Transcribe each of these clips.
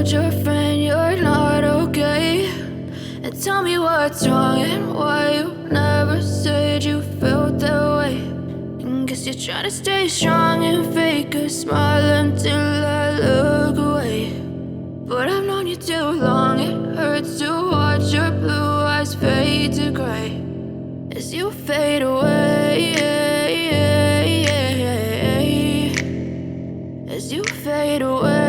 told your friend you're not okay? And tell me what's wrong and why you never said you felt that way. And guess you're trying to stay strong and fake a smile until I look away. But I've known you too long, it hurts to watch your blue eyes fade to gray as you fade away, as you fade away.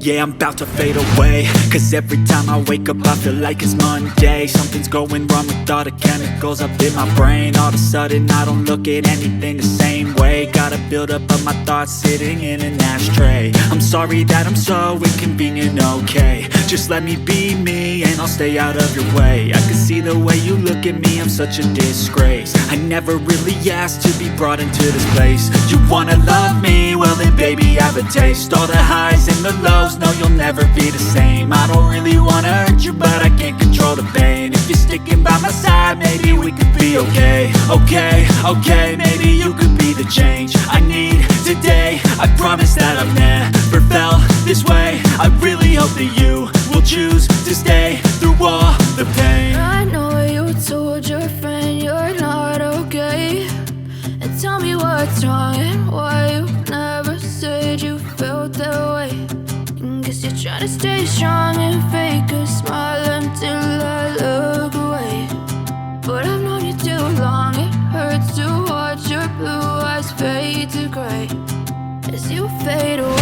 Yeah, I'm about to fade away, cause every time I wake up I feel like it's Monday. Something's going wrong with all the chemicals up in my brain. All of a sudden I don't look at anything the same way. Got a buildup of my thoughts sitting in an ashtray. I'm sorry that I'm so inconvenient, okay? Just let me be me and I'll stay out of your way. I can see the way you look at me, I'm such a disgrace. I never really asked to be brought into this place. You wanna love me? Well then baby have a taste. All the highs and the lows, no you'll never be the same. I don't really wanna hurt you but I can't control the pain. If you're sticking by my side maybe we could be okay. Okay, maybe you could be the change I need today. I promise that I've never felt this way. I really hope that you will choose to stay through all the pain. I know you told your friend you're not okay. And tell me what's wrong and why you never said you felt that way. And guess you're trying to stay strong and fake a smile until I look away. But I've known you too long, it hurts to watch your blue eyes fade to gray as you fade away.